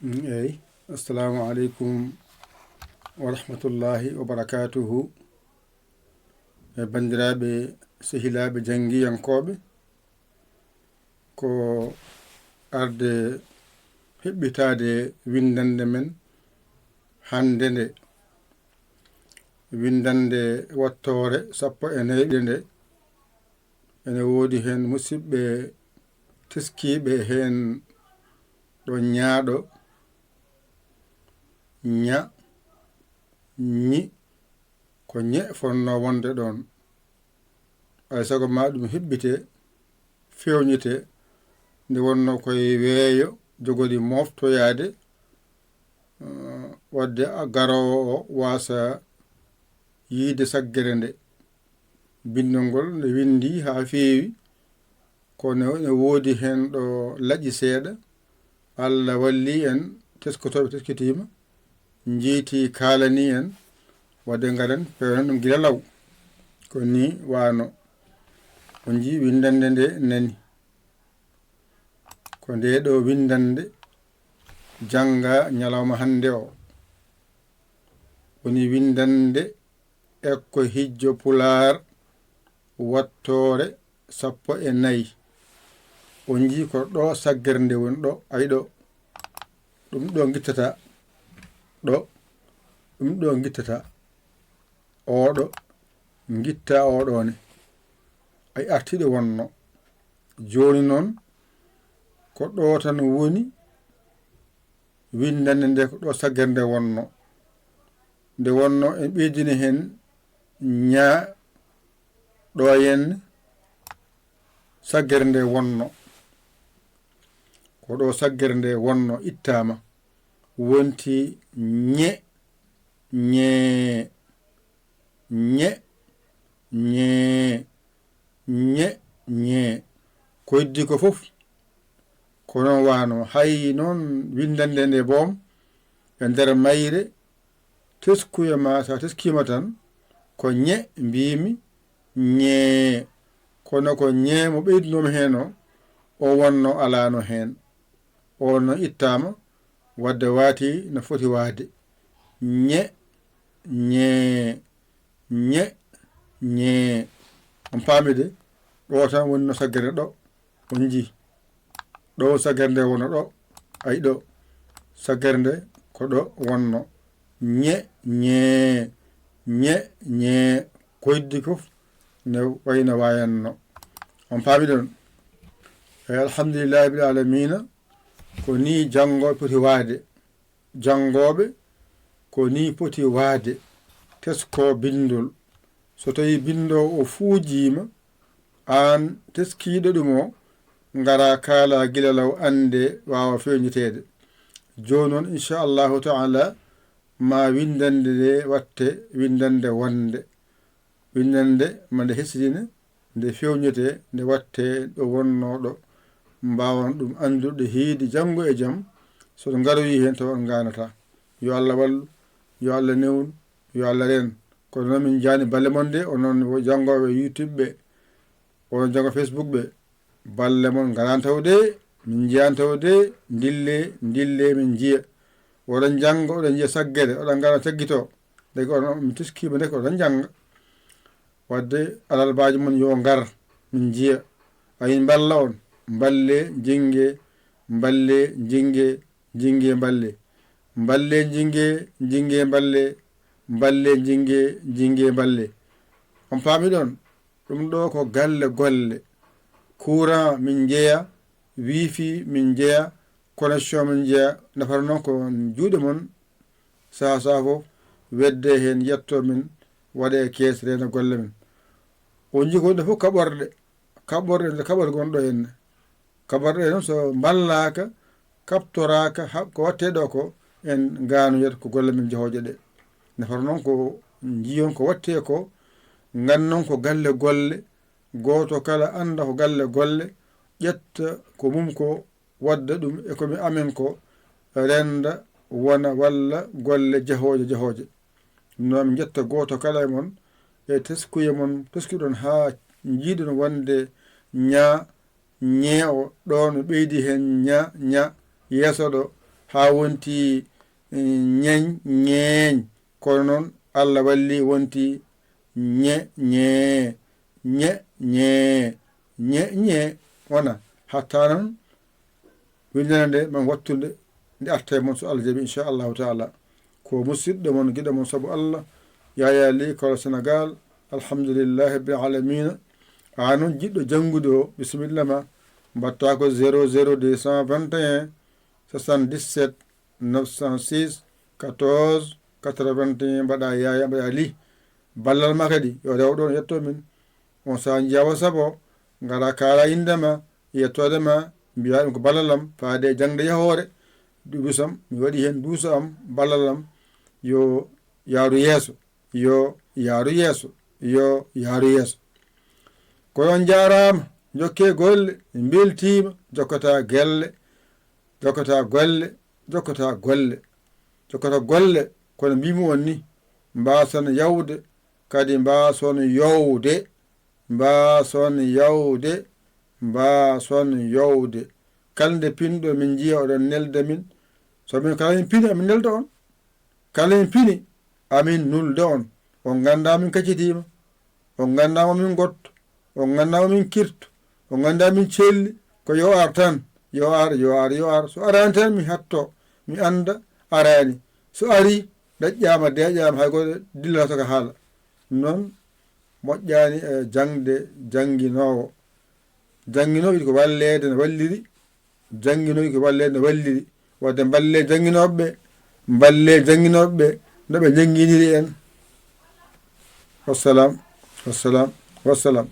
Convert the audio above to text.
eyi assalamu aleykum wa rahmatullahi wa barakatuhu e bandiraɓe sehilaɓe janggiyankoɓe ko arde heɓɓitade windande men hande nde windande wattore 14 nde ene woodi hen musidɓe teskiɓe hen ɗo ñaaɗo ña ñi ko ñe fonno wonde ɗon ay sago ma ɗum heɓɓite fewnite nde wonno koye weeyo jogori moftoyade wadde garowo o wasa yiide saggere nde bindol ngol nde windi ha feewi kono ne woodi hen ɗo laaƴi seeɗa Allah walli en teskotoɓe teskitima jiiti kalani en wadde garen pewnen ɗum gila law ko ni wano on ji windande nde nani ko nde ɗo windande janga ñalawma hande o woni windande ekko hijjo pular wattore 14 on ji ko ɗo saggere nde woni ɗo ay ɗo ɗum ɗo gittata ɗo ɗum ɗo gittata oɗo gitta oɗone ay artiɗo wonno joni noon ko ɗo tan woni windande nde ko ɗo saggere nde wonno en ɓeydini hen ña ɗo henne saggere nde wonno ko ɗo saggere nde wonno ittama wonti ñe ñe ñe ñe ñe ñe ko heddi ko fof ko noon wano hay noon windande nde boom e nder mayre teskuyema sa teskima tan ko ñe mbimi ñe kono ko ñe mo ɓeydinomi hen o wonno alano hen o no ittama wadde waati no foti waade ñe ñe ñe ñe on paamide ɗo tan woni no saggere ɗo on ji ɗo saggere nde wonno ɗo ay ɗo saggere nde ko ɗo wonno ñe ñe ñe ñe ko heddi fof ne wayno wayanno on paami ɗon alhamdulillahi bil alamina ko ni jangoɓe poti waade jangoɓe ko ni poti waade tesko bindol so tawi bindo o fuujima an teskiɗo ɗum o ngara kala gila law ande wawa fewnitede joni noon inchallahu taala ma windande nde watte windande wonde windande mande hesdina nde fewnite nde watte ɗo wonnoɗo mbawan ɗum andude hiide janggo e jaam soto garoyi hen taw on ganata yo Allah wallu yo Allah newnu yo Allah ren kono noon min jani balle mon de onon jangoɓe YouTube ɓe onon jango Facebook ɓe balle mon garan taw de min jiyan taw de dille min jiya oɗon janga oɗon jiya saggere oɗon gara taggito deke on mi teskima de ko oɗon janga wadde alalbaji mon yo gar min jiya ayin balla on balle jingue balle jingue jingue balle balle jingue jingue balle balle jingue jingue balle on paami ɗon ɗum ɗo ko galle golle courant min jeeya wifi min jeeya connexion min jeeya nafata noon ko juuɗe mon saha fof wedde hen yetto min waɗe kees rena golle men on jigonde fof kaɓorde gonɗo henne kaɓorɗe noon so ballaka kaptoraka ko watte ɗo ko en ganoyata ko golle men jahoje ɗe nafata noon ko jiyon ko watte ko gannon ko galle golle goto kala anda ko galle golle ƴetta ko mum ko wadda ɗum e komi amen ko renda wona walla golle jahoje noon jetta goto kala e mon e teskuye mon teskiɗon ha jiiɗon wonde ña ñeewo ɗon ɓeydi hen ña yeeso ɗo haa wonti ñeñ ñeeñ kono noon Allah walli wonti ñe ñee ñe ñee ñe ñee wona hatta noon windana nde man wattude nde arta e mon so Allah jaɓi inchallahu taala ko musidɗo mon giɗo mon sabu Allah Yaya Ly Kawla Sénégal alhamdulillahi rabbil alamina a noon jiɗɗo janngude o bisimilla ma mbatta ko 00 221 77 906 14 81 mbaɗa Yaya mbaɗa Ly ballal ma kadi yo rew ɗon yetto min on saha jeewa sabo ngara kaala indema yettode ma mbiya ɗum ko ballalam faade jangde yahore dusam mi waɗi hen duusa am ballalam yo yaaru yeeso yo yaaru yeeso yo yaaru yeeso ko on jarama jokke golle beltima jokkata gelle jokkata golle jokkata golle jokkata golle kono mbimi on ni mbason yawde kadi mbason yowde mbason yawde mbason yowde kala nde pinɗo min jiya oɗon nelde min so min kala min pini amin nelda on kala min pini amin nulda on ganda min kaccitima on gandama min gotto on gandama min kirto on ganda min celli ko yo ar tan yo ar yo ar yo ar so arani tan mi hatto mi anda arani so ari daƴƴama deƴƴama hay goto dillata ko haala noon moƴƴani e jangde janguinowo janguinowo wiide ko wallede ne walliri janguinowo wiide ko wallede ne walliri wadde balle janguinoɓeɓe balle janguinoɓeɓe noɓe janguiniri en wassalam wassalam wassalam